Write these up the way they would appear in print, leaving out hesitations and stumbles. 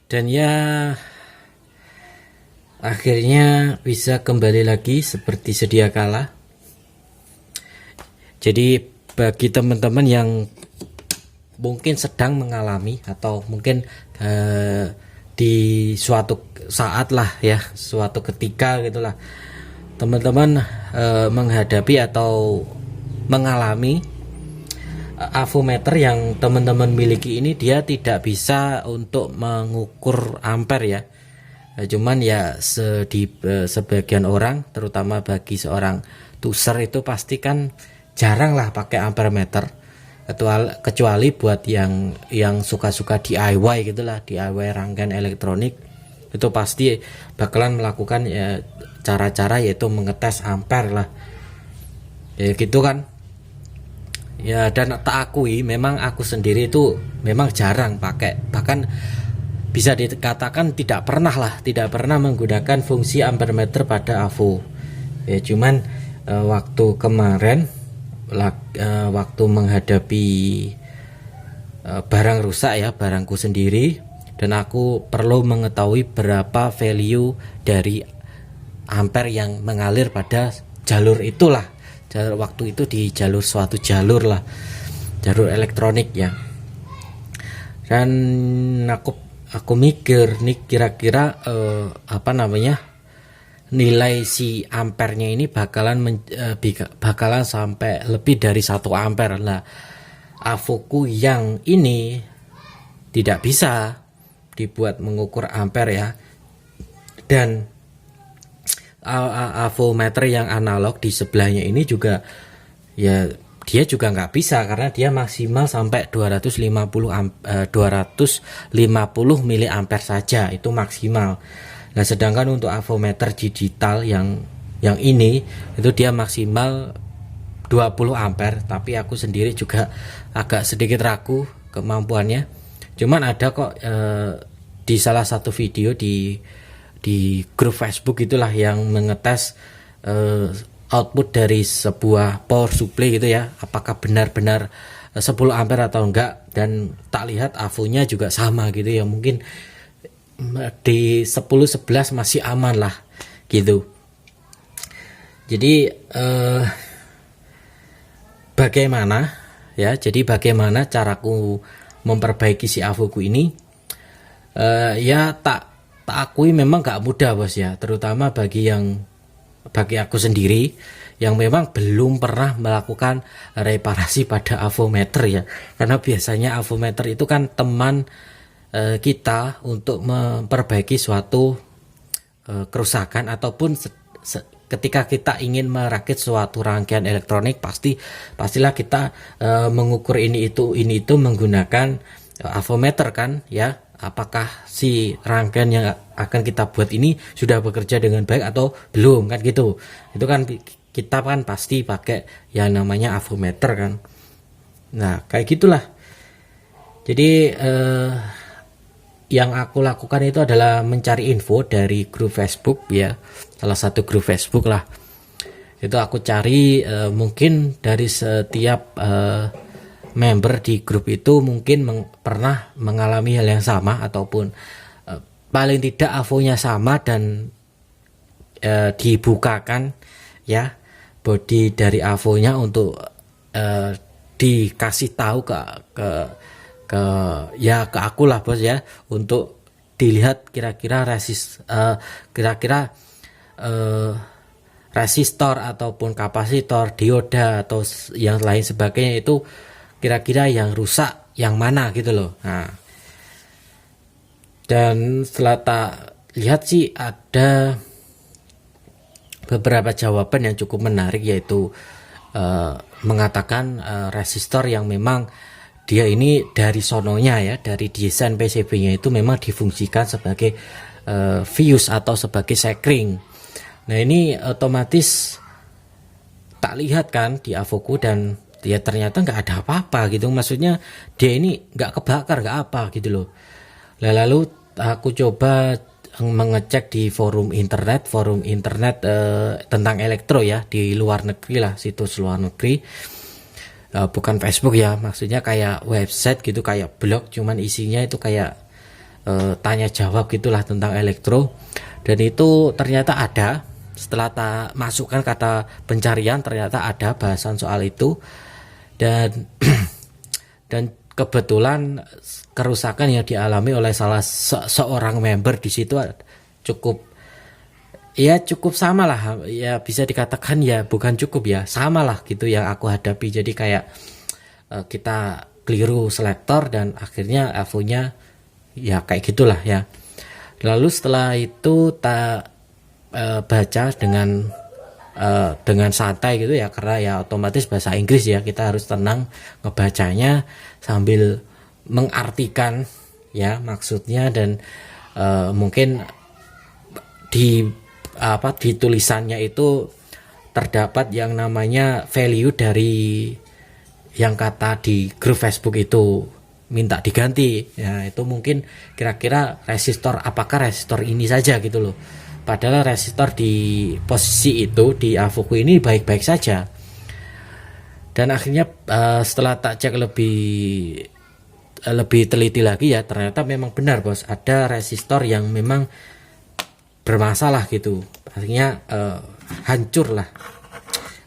Dan ya akhirnya bisa kembali lagi seperti sedia kala. Jadi bagi teman-teman yang mungkin sedang mengalami atau mungkin di suatu saat lah ya, suatu ketika gitulah teman-teman menghadapi atau mengalami avometer yang teman-teman miliki ini, dia tidak bisa untuk mengukur ampere ya. Cuman ya sebagian orang, terutama bagi seorang tuser itu pasti kan jarang lah pakai ampere meter, kecuali buat yang suka-suka DIY gitulah, DIY rangkaian elektronik, itu pasti bakalan melakukan ya cara-cara yaitu mengetes ampere lah ya gitu kan ya. Dan tak akui memang aku sendiri itu memang jarang pakai, bahkan bisa dikatakan tidak pernah menggunakan fungsi ampere meter pada AVO ya. Cuman waktu kemarin waktu menghadapi barang rusak ya, barangku sendiri, dan aku perlu mengetahui berapa value dari ampere yang mengalir pada jalur itulah, jalur waktu itu di suatu jalur lah, jalur elektronik ya. Dan aku mikir nih kira-kira nilai si ampernya ini bakalan sampai lebih dari 1 ampere lah. AVO-ku yang ini tidak bisa dibuat mengukur ampere ya, dan avometer yang analog di sebelahnya ini juga ya, dia juga nggak bisa karena dia maksimal sampai 250 miliampere saja, itu maksimal. Nah sedangkan untuk avometer digital yang ini itu dia maksimal 20 ampere, tapi aku sendiri juga agak sedikit ragu kemampuannya. Cuman ada kok di salah satu video di grup Facebook itulah yang mengetes output dari sebuah power supply gitu ya, apakah benar-benar 10 ampere atau enggak, dan tak lihat AVO-nya juga sama gitu ya, mungkin di 10-11 masih aman lah gitu. Jadi bagaimana caraku memperbaiki si AVO-ku ini? Ya tak akui memang gak mudah bos ya, terutama bagi aku sendiri yang memang belum pernah melakukan reparasi pada avometer ya. Karena biasanya avometer itu kan teman kita untuk memperbaiki suatu kerusakan, ataupun ketika kita ingin merakit suatu rangkaian elektronik, pastilah kita mengukur ini itu menggunakan avometer kan ya. Apakah si rangkaian yang akan kita buat ini sudah bekerja dengan baik atau belum kan gitu. Itu kan kita kan pasti pakai yang namanya avometer kan. Nah kayak gitulah. Jadi yang aku lakukan itu adalah mencari info dari grup Facebook ya, salah satu grup Facebook lah. Itu aku cari mungkin dari setiap member di grup itu mungkin pernah mengalami hal yang sama, ataupun paling tidak AVO-nya sama, dan dibukakan ya body dari AVO-nya untuk dikasih tahu ke aku lah bos ya, untuk dilihat kira-kira resistor ataupun kapasitor, dioda atau yang lain sebagainya itu kira-kira yang rusak yang mana gitu loh. Nah, dan setelah tak lihat sih ada beberapa jawaban yang cukup menarik, yaitu mengatakan resistor yang memang dia ini dari sononya ya, dari desain PCB-nya itu memang difungsikan sebagai fuse atau sebagai sekring. Nah ini otomatis tak lihat kan di AVO-ku, dan ya ternyata nggak ada apa-apa gitu, maksudnya dia ini nggak kebakar nggak apa gitu loh. Lalu aku coba mengecek di forum internet tentang elektro ya, di luar negeri lah, situs luar negeri, bukan Facebook ya, maksudnya kayak website gitu, kayak blog, cuman isinya itu kayak tanya jawab gitulah tentang elektro, dan itu ternyata ada. Setelah tak masukkan kata pencarian ternyata ada bahasan soal itu, dan dan kebetulan kerusakan yang dialami oleh salah seorang member di situ cukup sama lah ya, bisa dikatakan ya, bukan cukup ya, sama lah gitu yang aku hadapi. Jadi kayak kita keliru selektor dan akhirnya AVO-nya ya kayak gitulah ya. Lalu setelah itu tak baca dengan santai gitu ya, karena ya otomatis bahasa Inggris ya, kita harus tenang ngebacanya sambil mengartikan ya maksudnya, dan mungkin di tulisannya itu terdapat yang namanya value dari yang kata di grup Facebook itu minta diganti ya. Itu mungkin kira-kira resistor, apakah resistor ini saja gitu loh, padahal resistor di posisi itu di AVOku ini baik-baik saja. Dan akhirnya setelah tak cek lebih teliti lagi ya, ternyata memang benar bos, ada resistor yang memang bermasalah gitu, akhirnya hancur lah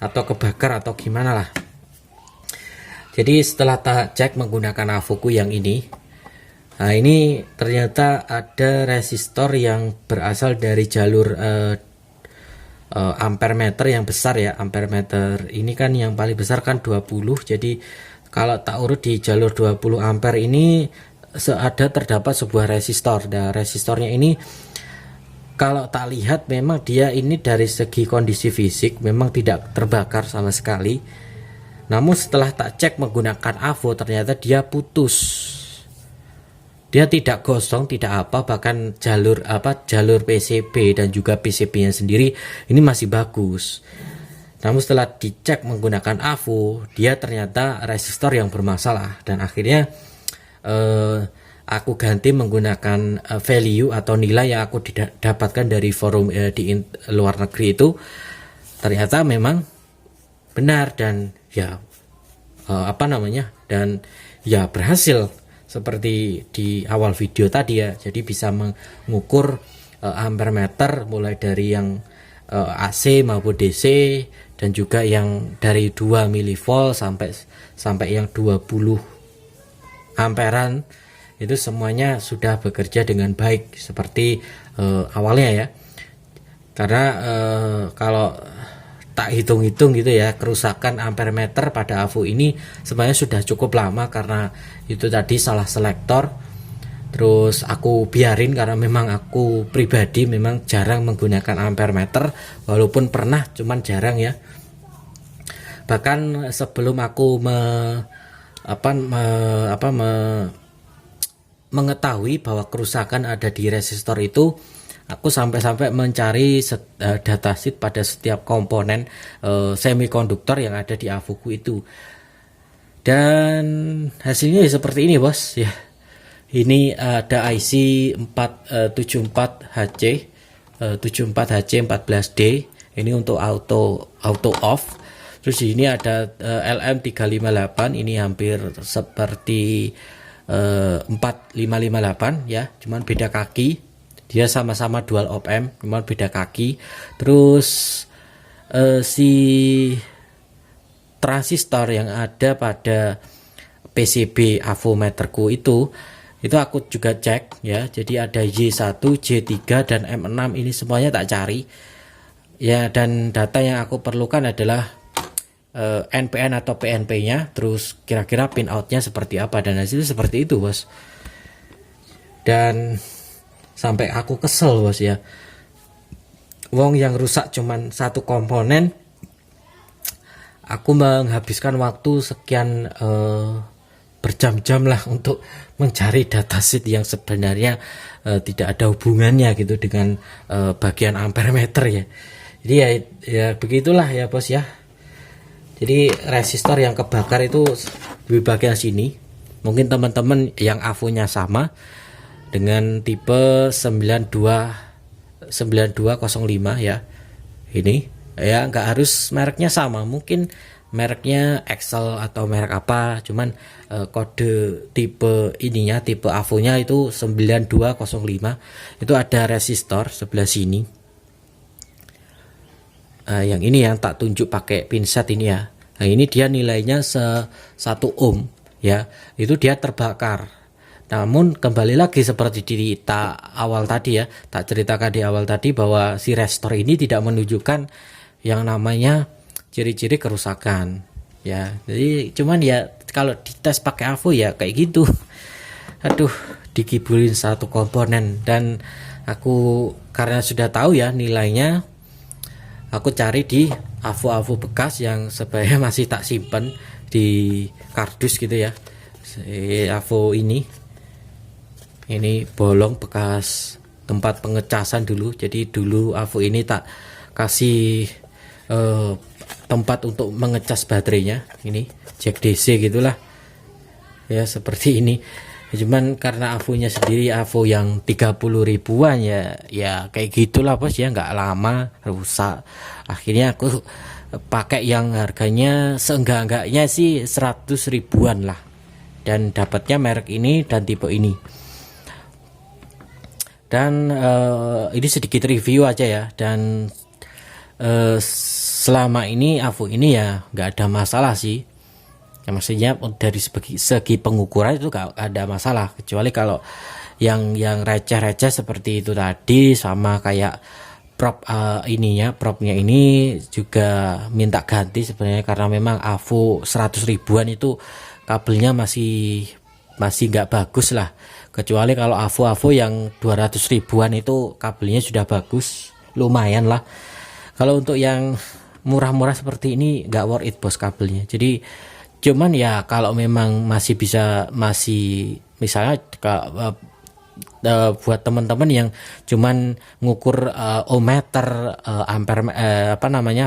atau kebakar atau gimana lah. Jadi setelah tak cek menggunakan AVOku yang ini, nah ini ternyata ada resistor yang berasal dari jalur ampere meter yang besar ya. Ampere meter ini kan yang paling besar kan 20, jadi kalau tak urut di jalur 20 ampere ini terdapat sebuah resistor. Dan resistornya ini kalau tak lihat memang dia ini dari segi kondisi fisik memang tidak terbakar sama sekali. Namun setelah tak cek menggunakan AVO ternyata dia putus. Dia tidak gosong, tidak apa, bahkan jalur PCB dan juga PCB-nya sendiri ini masih bagus. Namun setelah dicek menggunakan AVO, dia ternyata resistor yang bermasalah, dan akhirnya aku ganti menggunakan value atau nilai yang aku dapatkan dari forum di luar negeri itu. Ternyata memang benar dan ya dan ya berhasil seperti di awal video tadi ya. Jadi bisa mengukur ampere meter mulai dari yang AC maupun DC, dan juga yang dari 2 mV sampai yang 20 amperan, itu semuanya sudah bekerja dengan baik seperti awalnya ya. Karena kalau tak hitung-hitung gitu ya, kerusakan ampere meter pada AVO ini sebenarnya sudah cukup lama, karena itu tadi salah selektor. Terus aku biarin karena memang aku pribadi memang jarang menggunakan ampere meter, walaupun pernah cuman jarang ya. Bahkan sebelum aku mengetahui bahwa kerusakan ada di resistor itu, aku sampai mencari datasheet pada setiap komponen semikonduktor yang ada di AVOku itu, dan hasilnya ya seperti ini bos ya. Ini ada IC 474HC 74HC14D, ini untuk auto off. Terus ini ada LM358, ini hampir seperti 4558 ya, cuman beda kaki. Dia sama-sama dual op amp, cuman beda kaki. Terus si transistor yang ada pada PCB AVO meterku itu aku juga cek ya. Jadi ada Y1, J3 dan M6, ini semuanya tak cari ya. Dan data yang aku perlukan adalah NPN atau PNP nya, terus kira-kira pin out nya seperti apa, dan hasilnya seperti itu bos. Dan sampai aku kesel bos ya, wong yang rusak cuman satu komponen, aku menghabiskan waktu sekian berjam-jam lah untuk mencari datasheet yang sebenarnya tidak ada hubungannya gitu dengan bagian ampere meter ya. Jadi ya begitulah ya bos ya. Jadi resistor yang kebakar itu di bagian sini. Mungkin teman-teman yang AVO-nya sama dengan tipe 9205 ya. Ini ya nggak harus mereknya sama, mungkin mereknya Excel atau merek apa, cuman kode tipe ininya, tipe AVO-nya itu 9205. Itu ada resistor sebelah sini. Yang ini yang tak tunjuk pakai pinset ini ya. Nah, ini dia nilainya 1 ohm ya. Itu dia terbakar. Namun kembali lagi seperti di awal tadi ya, tak ceritakan di awal tadi bahwa si resistor ini tidak menunjukkan yang namanya ciri-ciri kerusakan ya. Jadi cuman ya kalau dites pakai AVO ya kayak gitu. Aduh, dikibulin satu komponen. Dan aku karena sudah tahu ya nilainya, aku cari di AVO bekas yang sebenarnya masih tak simpen di kardus gitu ya. AVO ini bolong bekas tempat pengecasan dulu. Jadi dulu AVO ini tak kasih tempat untuk mengecas baterainya. Ini jack DC gitulah ya, seperti ini. Cuman karena AVO-nya sendiri AVO yang 30 ribuan ya kayak gitulah bos ya, nggak lama rusak. Akhirnya aku pakai yang harganya seenggak-enggaknya sih 100 ribuan lah, dan dapatnya merek ini dan tipe ini. Dan ini sedikit review aja ya. Dan selama ini AVO ini ya nggak ada masalah sih ya, maksudnya dari segi pengukuran itu gak ada masalah, kecuali kalau yang receh-receh seperti itu tadi, sama kayak propnya ini juga minta ganti sebenarnya, karena memang AVO 100 ribuan itu kabelnya masih nggak bagus lah. Kecuali kalau AVO yang 200 ribuan itu kabelnya sudah bagus, lumayan lah. Kalau untuk yang murah-murah seperti ini nggak worth it bos kabelnya. Jadi cuman ya kalau memang masih misalnya buat teman-teman yang cuman ngukur ohmmeter, ampere,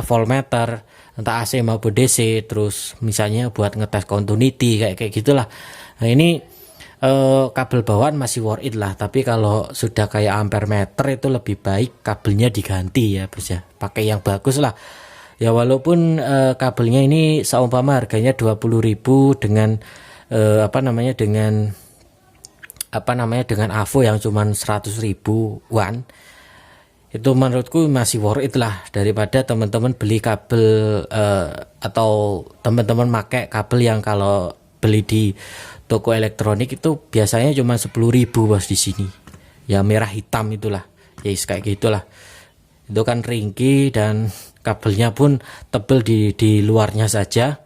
voltmeter, entah AC maupun DC, terus misalnya buat ngetes continuity kayak gitulah. Nah ini kabel bawaan masih worth it lah. Tapi kalau sudah kayak ampere meter itu lebih baik kabelnya diganti ya bos ya, pakai yang bagus lah. Ya walaupun kabelnya ini seumpama harganya 20.000 dengan dengan AVO yang cuman 100 ribuan, itu menurutku masih worth it lah, daripada teman-teman beli kabel atau teman-teman pakai kabel yang kalau beli di toko elektronik itu biasanya cuma 10.000 bos di sini. Ya merah hitam itulah. Ya kayak gitulah. Itu kan ringkih dan kabelnya pun tebel di luarnya saja.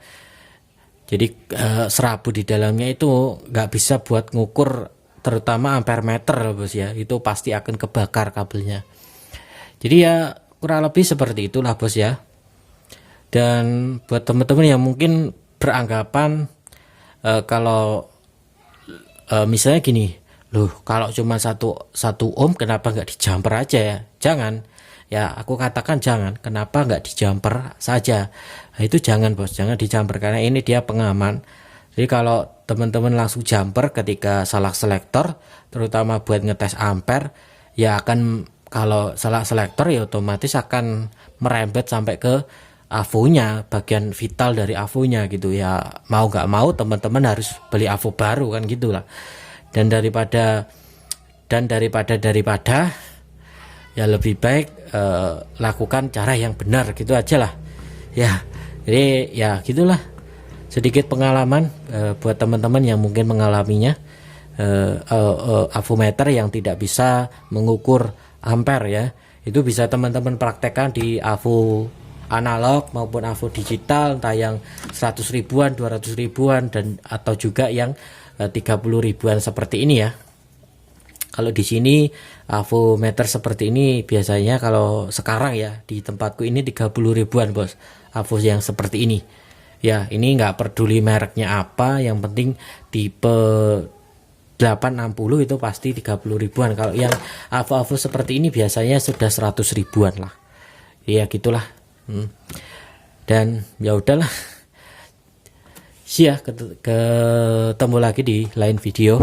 Jadi serabut di dalamnya itu nggak bisa buat ngukur, terutama ampere meter bos ya. Itu pasti akan kebakar kabelnya. Jadi ya kurang lebih seperti itulah bos ya. Dan buat teman-teman yang mungkin beranggapan kalau misalnya gini, loh kalau cuma satu ohm kenapa nggak dijumper aja ya? Jangan ya, aku katakan jangan. Kenapa nggak dijumper saja? Nah, itu jangan bos, jangan dijumper, karena ini dia pengaman. Jadi kalau teman-teman langsung jumper ketika salah selektor, terutama buat ngetes ampere, ya akan, kalau salah selektor ya otomatis akan merembet sampai ke AVO-nya, bagian vital dari AVO-nya gitu ya. Mau nggak mau teman-teman harus beli AVO baru kan gitulah. Dan daripada ya lebih baik lakukan cara yang benar gitu aja lah ya. Jadi ya gitulah, sedikit pengalaman buat teman-teman yang mungkin mengalaminya, avometer yang tidak bisa mengukur ampere ya. Itu bisa teman-teman praktekkan di AVO analog maupun AVO digital, entah yang 100 ribuan, 200 ribuan, dan atau juga yang 30 ribuan seperti ini ya. Kalau di sini avometer seperti ini biasanya kalau sekarang ya di tempatku ini 30 ribuan bos, AVO yang seperti ini ya. Ini nggak peduli mereknya apa, yang penting tipe 860 itu pasti 30 ribuan. Kalau yang AVO seperti ini biasanya sudah 100 ribuan lah ya, gitulah. Dan ya udahlah sih ya, ketemu lagi di lain video.